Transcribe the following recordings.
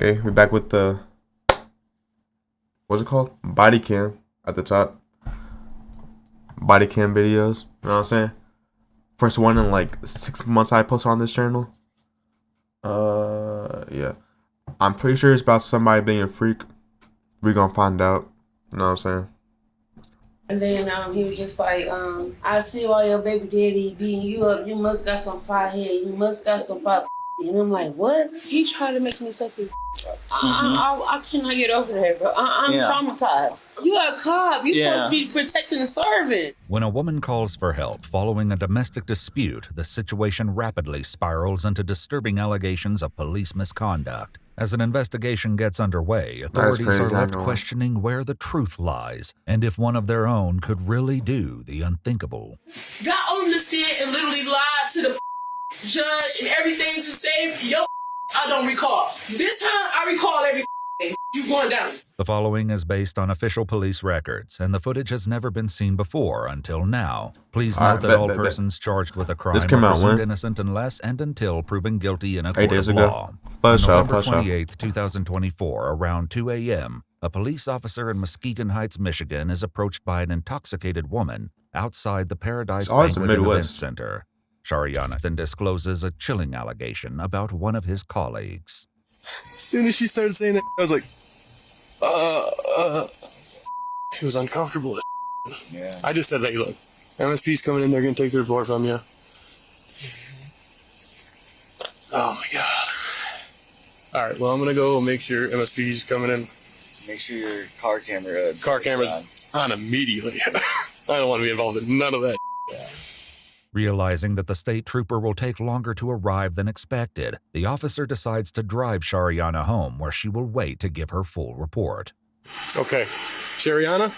Okay, we're back with the what's it called? Body cam at the top. Body cam videos. You know what I'm saying? First one in like 6 months I post on this channel. Yeah. I'm pretty sure it's about somebody being a freak. We gonna find out. You know what I'm saying? And then he was just like, I see why your baby daddy beating you up. You must got some fire head. You must got some fire. And I'm like, what? He tried to make me suck his. I cannot get over that, bro. I'm traumatized. You a cop. You supposed to be protecting the servant. When a woman calls for help following a domestic dispute, the situation rapidly spirals into disturbing allegations of police misconduct. As an investigation gets underway, authorities are left questioning where the truth lies and if one of their own could really do the unthinkable. Got on the stand and literally lied to the judge and everything to save your. I don't recall. This time I recall every you going down. The following is based on official police records, and the footage has never been seen before until now. Please note that all persons charged with a crime are presumed innocent unless and until proven guilty in a court of law. On November 28, 2024, around 2 a.m., a police officer in Muskegon Heights, Michigan, is approached by an intoxicated woman outside the Paradise Banquet and Event Center. Shariana then discloses a chilling allegation about one of his colleagues. As soon as she started saying it, I was like, It was uncomfortable as yeah. I just said, hey, look, MSP's coming in, they're going to take the report from you. Oh, my God. All right, well, I'm going to go make sure MSP's coming in. Make sure your car camera's on immediately. I don't want to be involved in none of that. Yeah. Realizing that the state trooper will take longer to arrive than expected, the officer decides to drive Shariana home, where she will wait to give her full report. Okay. Shariana?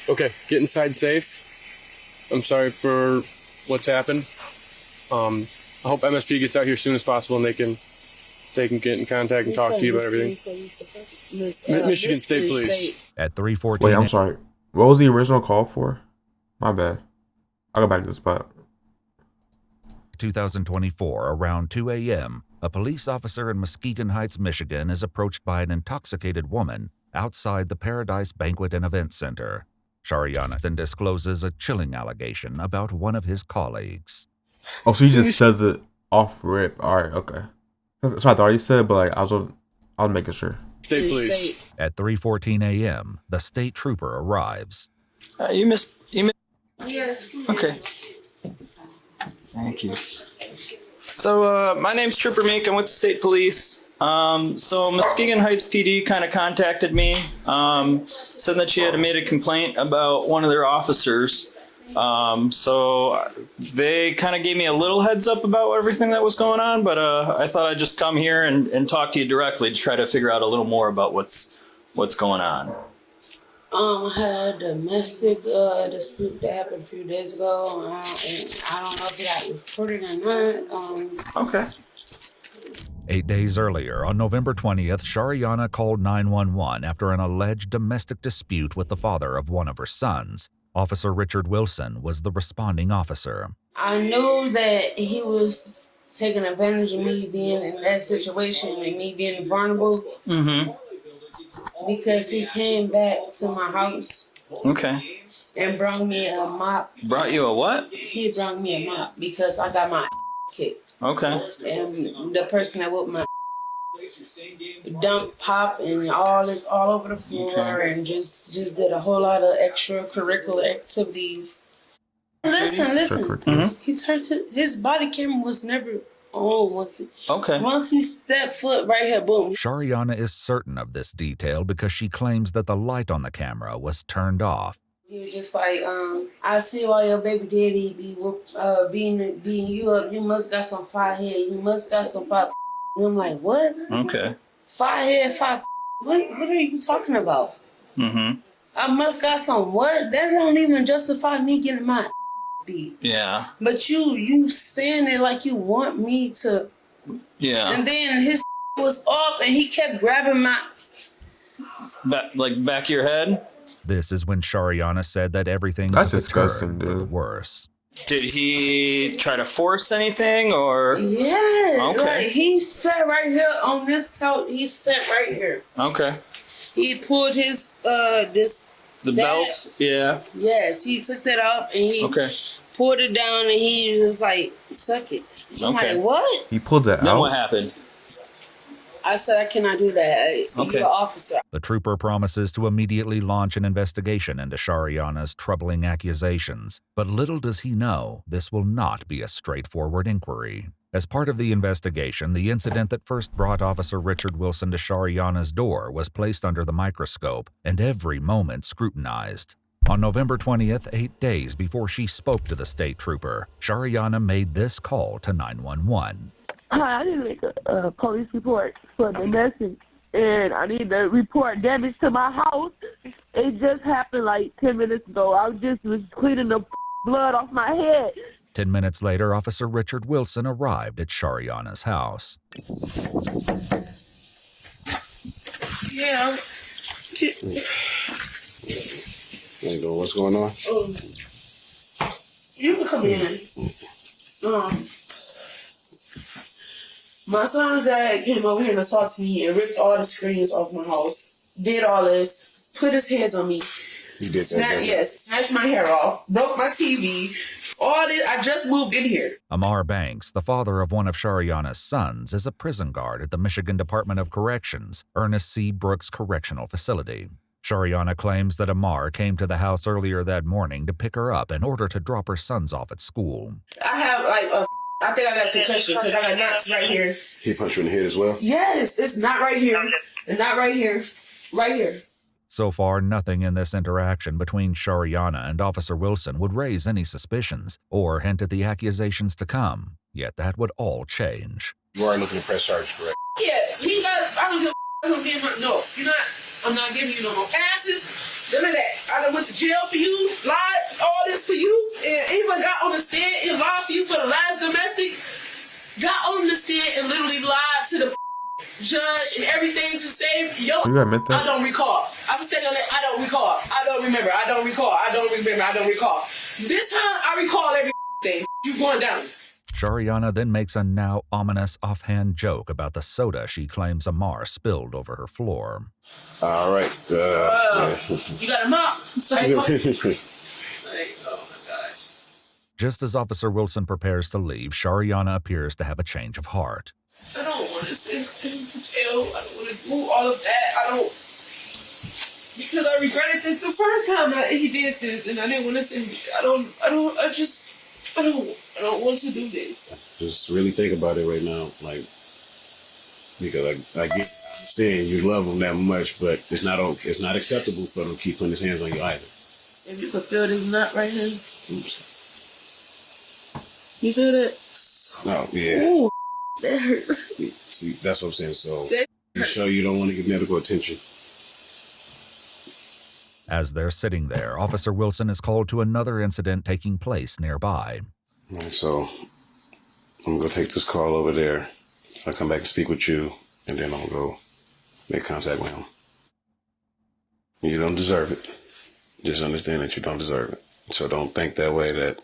Okay, get inside safe. I'm sorry for what's happened. I hope MSP gets out here as soon as possible and they can get in contact and talk to you about everything. Michigan State Police. At 3:14. Wait, I'm sorry. What was the original call for? My bad. I'll go back to the spot. 2024, around 2 a.m., a police officer in Muskegon Heights, Michigan, is approached by an intoxicated woman outside the Paradise Banquet and Event Center. Shariana then discloses a chilling allegation about one of his colleagues. Oh, so he just says it off rip. All right, okay. That's what I thought he said, but like I was making sure. State Police. At 3:14 a.m., the state trooper arrives. You missed. Yes. Okay. Thank you. So, my name's Trooper Meek. I'm with the state police. So Muskegon Heights PD kind of contacted me, said that she had made a complaint about one of their officers. So they kind of gave me a little heads up about everything that was going on, but I thought I'd just come here and talk to you directly to try to figure out a little more about what's going on. I had a domestic dispute that happened a few days ago, and I don't know if it got reported or not. Okay. 8 days earlier, on November 20th, Shariana called 911 after an alleged domestic dispute with the father of one of her sons. Officer Richard Wilson was the responding officer. I knew that he was taking advantage of me being in that situation and me being vulnerable. Mm-hmm. Because he came back to my house. Okay. And brought me a mop. Brought you a what? He brought me a mop because I got my kicked. Okay. And the person that whooped my dumped pop and all over the floor and just did a whole lot of extracurricular activities. Listen. Mm-hmm. He turned to his body camera was never on once he stepped foot right here, boom. Shariana is certain of this detail because she claims that the light on the camera was turned off. He was just like, I see why your baby daddy be beating you up. You must got some fire head. You must got some fire. And I'm like, what? Okay. Fire head, fire. What are you talking about? Mm-hmm. I must got some what? That don't even justify me getting my beat. Yeah. But you saying it like you want me to. Yeah. And then his was off and he kept grabbing my. Back of your head? This is when Shariana said that everything That's disgusting, dude. Worse. Did he try to force anything or? Yeah. Okay. Like, he sat right here on this couch. He sat right here. Okay. He pulled his The belt? Yeah. Yes, he took that up and he pulled it down and he was like, suck it. I'm like, what? He pulled that out? Then what happened? I said, I cannot do that. You're an officer. The trooper promises to immediately launch an investigation into Shariana's troubling accusations, but little does he know this will not be a straightforward inquiry. As part of the investigation, the incident that first brought Officer Richard Wilson to Shariana's door was placed under the microscope and every moment scrutinized. On November 20th, 8 days before she spoke to the state trooper, Shariana made this call to 911. Hi, I need to make a police report for domestic, and I need to report damage to my house. It just happened like 10 minutes ago. I just was cleaning the blood off my head. 10 minutes later, Officer Richard Wilson arrived at Shariana's house. Yeah. How you doing? What's going on? You can come in. My son's dad came over here to talk to me and ripped all the screens off my house. Did all this. Put his hands on me. You did that? Yes. Snatched my hair off. Broke my TV. All this. I just moved in here. Amar Banks, the father of one of Shariana's sons, is a prison guard at the Michigan Department of Corrections, Ernest C. Brooks Correctional Facility. Shariana claims that Amar came to the house earlier that morning to pick her up in order to drop her sons off at school. I have I think I got a concussion because I got knots right here. He punched you in the head as well? Yes, it's not right here. And not right here. Right here. So far, nothing in this interaction between Shariana and Officer Wilson would raise any suspicions or hint at the accusations to come. Yet that would all change. You are looking to press charges, correct? Yeah, he got, I don't give a don't give him, no, you're not, I'm not giving you no more passes. None of that. I done went to jail for you, lied, all this for you, and even got on the stand and lied for you for the last domestic. Got on the stand and literally lied to the judge and everything to save yo. You admit that? I don't recall. I'm standing on that. I don't recall. I don't remember. I don't recall. I don't remember. I don't recall. This time I recall everything. You going down. Shariana then makes a now ominous offhand joke about the soda she claims Amar spilled over her floor. All right. You got a mop? Like, oh my gosh. Just as Officer Wilson prepares to leave, Shariana appears to have a change of heart. I don't want to send him to jail. I don't want to do all of that. I don't. Because I regretted this the first time he did this, and I didn't want to send him. I don't want to do this. Just really think about it right now, like, because I understand you love him that much, but it's not acceptable for him to keep putting his hands on you either. If you could feel this nut right here. You feel that? No, yeah. Ooh, that hurts. See, that's what I'm saying. So, you sure you don't want to give medical attention? As they're sitting there, Officer Wilson is called to another incident taking place nearby. All right, so I'm going to take this call over there. I'll come back and speak with you, and then I'll go make contact with him. You don't deserve it. Just understand that you don't deserve it. So don't think that way, that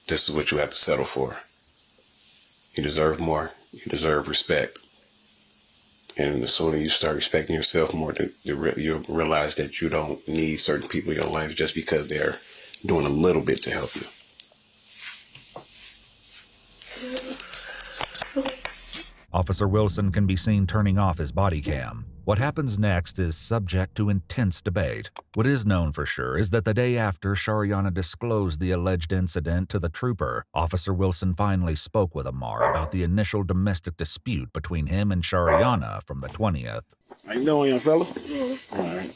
this is what you have to settle for. You deserve more. You deserve respect. And the sooner you start respecting yourself more, you'll realize that you don't need certain people in your life just because they're doing a little bit to help you. Officer Wilson can be seen turning off his body cam. What happens next is subject to intense debate. What is known for sure is that the day after Shariana disclosed the alleged incident to the trooper, Officer Wilson finally spoke with Amar about the initial domestic dispute between him and Shariana from the 20th. How you doing, young fella? All right.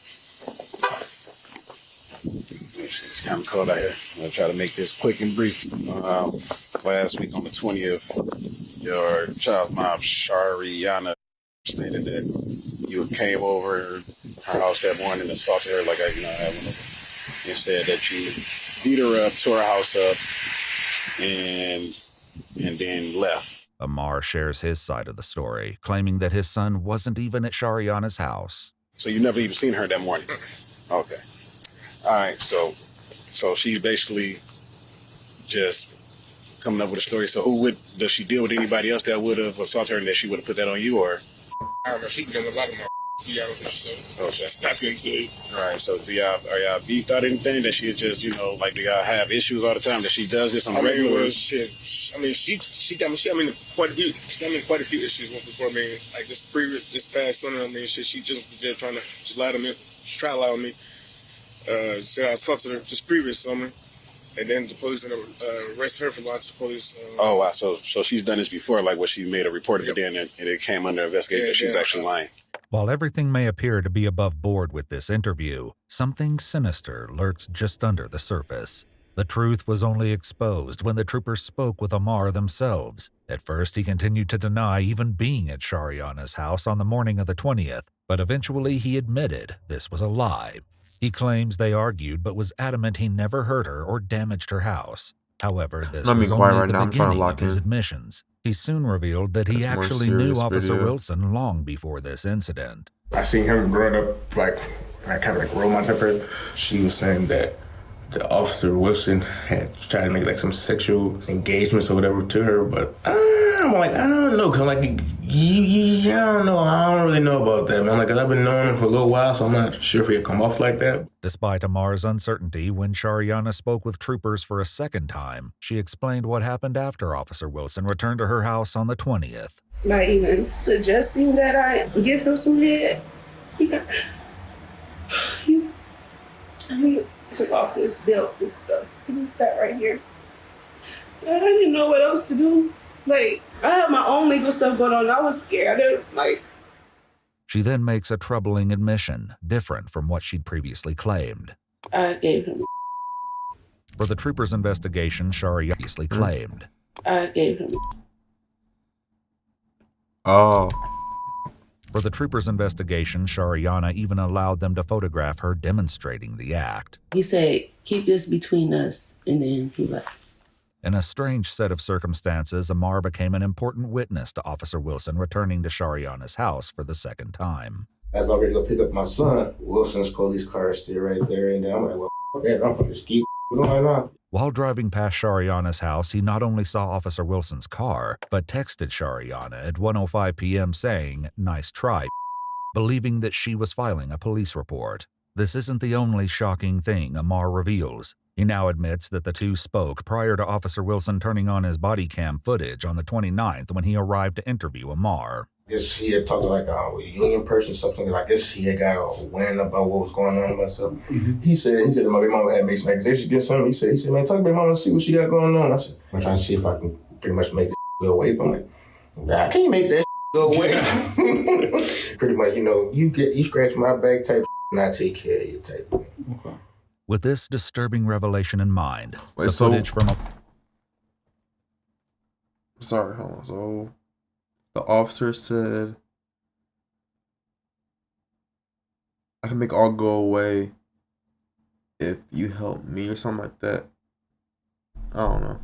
It's kind of cold out here. I'm going to try to make this quick and brief. Last week on the 20th, your child's mom, Shariana, stated that you came over her house that morning and assaulted her like I went over. And said that you beat her up, tore her house up, and then left. Amar shares his side of the story, claiming that his son wasn't even at Shariana's house. So you never even seen her that morning? Okay. All right, so she's basically just coming up with a story. So does she deal with anybody else that would have assaulted her and that she would have put that on you, or? I don't know. She done a lot of my be out of it, so that's not into it. All right. So are y'all beefed out anything that she just, like, do y'all have issues all the time that she does this on the regular? Shit. I mean, she got me. She got me in quite a few issues once before me. Like this past summer, I mean, shit. She just there trying to just lie to me. She tried to lie on me. Said I assaulted her just previous summer. And then the police arrested her for lying to the police. Oh, wow. So she's done this before, like what she made a report of it then, and it came under investigation that she's actually lying. While everything may appear to be above board with this interview, something sinister lurks just under the surface. The truth was only exposed when the troopers spoke with Amar themselves. At first, he continued to deny even being at Shariana's house on the morning of the 20th, but eventually he admitted this was a lie. He claims they argued, but was adamant he never hurt her or damaged her house. However, this was only the beginning of his admissions. He soon revealed that he actually knew Officer Wilson long before this incident. I seen him growing up like kind of like role model type person. She was saying that the Officer Wilson had tried to make like some sexual engagements or whatever to her, but I'm like, I don't know, cause I'm like, I don't know, I don't really know about that, man. Like, cause I've been knowing him for a little while, so I'm not sure if he'd come off like that. Despite Amar's uncertainty, when Shariana spoke with troopers for a second time, she explained what happened after Officer Wilson returned to her house on the 20th. By even suggesting that I give him some head. He took off his belt and stuff. He sat right here. And I didn't know what else to do. Like, I had my own legal stuff going on. I was scared. She then makes a troubling admission, different from what she'd previously claimed. I gave him. For the troopers' investigation, Shari obviously claimed. I gave him. Oh. For the troopers' investigation, Shariana even allowed them to photograph her demonstrating the act. He said, keep this between us, and then he left. In a strange set of circumstances, Amar became an important witness to Officer Wilson returning to Shariana's house for the second time. As I'm ready to go pick up my son, Wilson's police car is still right there, and then I'm like, well, man, I'm gonna just keep going on. While driving past Shariana's house, he not only saw Officer Wilson's car, but texted Shariana at 1:05 p.m. saying, "Nice try," believing that she was filing a police report. This isn't the only shocking thing Amar reveals. He now admits that the two spoke prior to Officer Wilson turning on his body cam footage on the 29th when he arrived to interview Amar. I guess he had talked to like a union person or something. I guess he had got a wind about what was going on about something. Mm-hmm. He said that my baby mama had made some accusations against him. He said, man, talk to my mama and see what she got going on. I said, I'm trying to see if I can pretty much make this go away. But I'm like, nah, I can't make that go away. Pretty much, you scratch my back type and I take care of you type thing. Okay. With this disturbing revelation in mind, the footage from a... Sorry, hold on. So the officer said, I can make all go away if you help me or something like that. I don't know.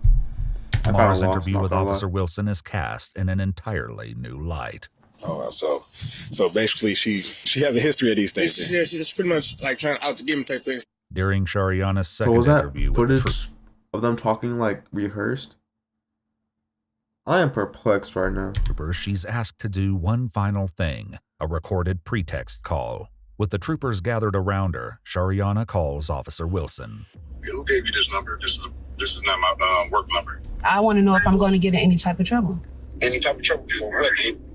Amar's interview with Officer Wilson is cast in an entirely new light. Oh, so basically she has a history of these things. She's pretty much like trying out to give him type things. During Shariana's second interview with footage of them talking like rehearsed? I am perplexed right now. She's asked to do one final thing, a recorded pretext call. With the troopers gathered around her, Shariana calls Officer Wilson. Who gave you this number? This is not my work number. I want to know if I'm going to get in any type of trouble. Any type of trouble for what?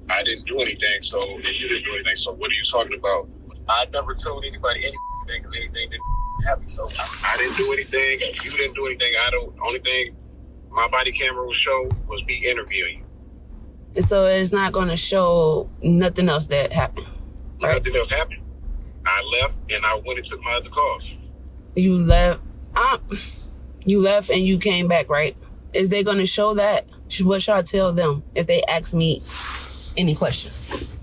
I didn't do anything, so and you didn't do anything, so what are you talking about? I never told anybody anything because anything didn't happen, so I didn't do anything, you didn't do anything, only thing my body camera will show was me interviewing you. So it's not going to show nothing else that happened, right? Nothing else happened. I left and I went and took my other calls. You left? You left and you came back, right? Is they going to show that? What should I tell them if they ask me any questions?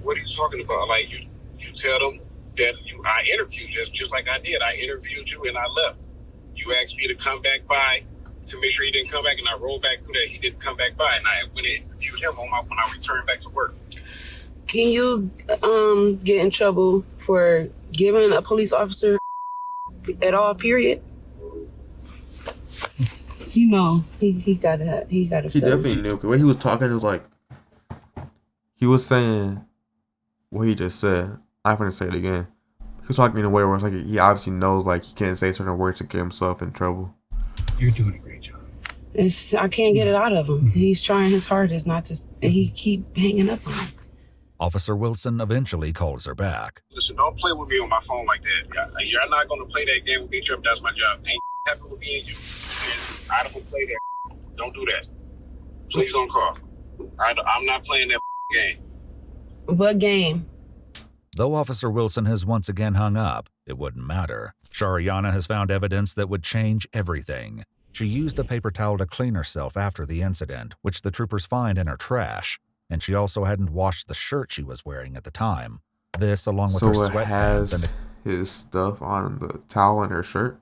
What are you talking about? Like, you tell them that I interviewed you just like I did. I interviewed you and I left. You asked me to come back by to make sure he didn't come back, and I rolled back through that. He didn't come back by, and I went and interviewed him when I returned back to work. Can you get in trouble for giving a police officer at all, period? You know, he gotta He feel definitely knew. The way he was talking, it was like he was saying what he just said. I'm gonna say it again. He was talking in a way where it's like he obviously knows like he can't say certain words to get himself in trouble. You're doing a great job. I can't get it out of him. He's trying his hardest not to, and he keep hanging up on me. Officer Wilson eventually calls her back. Listen, don't play with me on my phone like that. You're not going to play that game with me, Trip. That's my job. Ain't happening with me and you. And I don't play that. Don't do that. Please don't call. I'm not playing that game. What game? Though Officer Wilson has once again hung up, it wouldn't matter. Shariana has found evidence that would change everything. She used a paper towel to clean herself after the incident, which the troopers find in her trash, and she also hadn't washed the shirt she was wearing at the time. This, along with her sweatpants and his stuff on the towel and her shirt,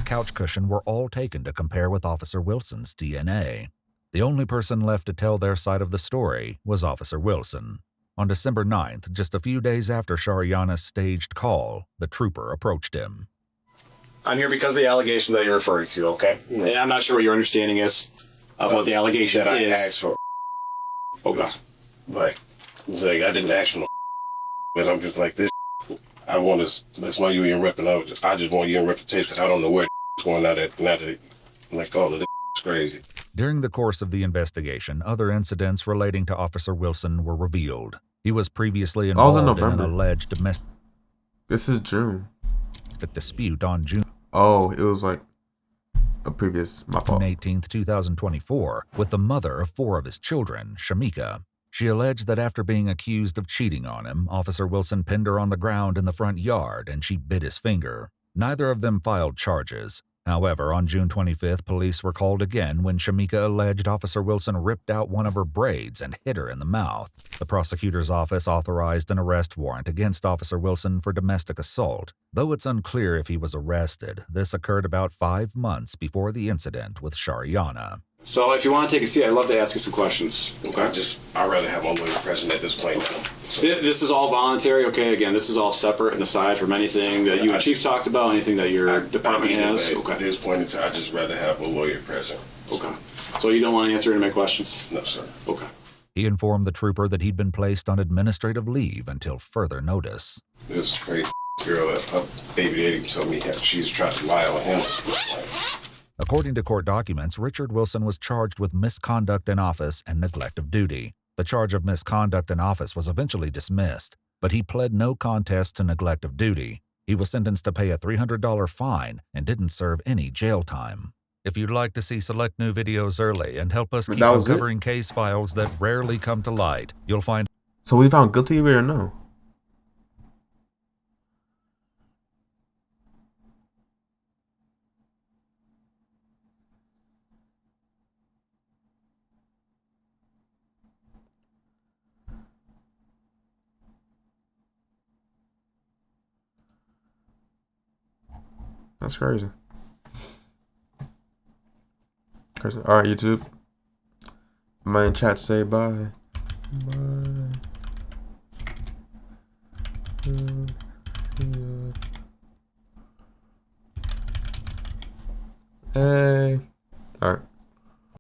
couch cushion were all taken to compare with Officer Wilson's DNA. The only person left to tell their side of the story was Officer Wilson. On December 9th, just a few days after Shariana's staged call, the trooper approached him. I'm here because of the allegation that you're referring to, okay? And I'm not sure what your understanding is of what the allegation that is. I asked for. Okay. Like, it's like I didn't ask for no, but I'm just like this. I want to. That's why you in rep, and I just want you in reputation because I don't know where it's going now that like all of this is crazy. During the course of the investigation, other incidents relating to Officer Wilson were revealed. He was previously involved in an alleged domestic. This is June. Dispute on June. Oh, it was like a previous. My fault. June 18th, 2024, with the mother of 4 of his children, Shamika. She alleged that after being accused of cheating on him, Officer Wilson pinned her on the ground in the front yard and she bit his finger. Neither of them filed charges. However, on June 25th, police were called again when Shamika alleged Officer Wilson ripped out one of her braids and hit her in the mouth. The prosecutor's office authorized an arrest warrant against Officer Wilson for domestic assault. Though it's unclear if he was arrested, this occurred about 5 months before the incident with Shariana. So if you want to take a seat, I'd love to ask you some questions. Okay, I'd rather have my lawyer present at this point now. So. This is all voluntary, okay? Again, this is all separate and aside from anything that you and Chief talked about, anything that your department has. Okay. At this point in time, I'd just rather have a lawyer present. Okay. So you don't want to answer any of my questions? No, sir. Okay. He informed the trooper that he'd been placed on administrative leave until further notice. This crazy girl, her baby daddy told me she's trying to lie on him. According to court documents, Richard Wilson was charged with misconduct in office and neglect of duty. The charge of misconduct in office was eventually dismissed, but he pled no contest to neglect of duty. He was sentenced to pay a $300 fine and didn't serve any jail time. If you'd like to see select new videos early and help us keep uncovering case files that rarely come to light, you'll find... So we found guilty of it or no? That's crazy. Crazy. All right, YouTube. My chat say bye. Bye. Hey.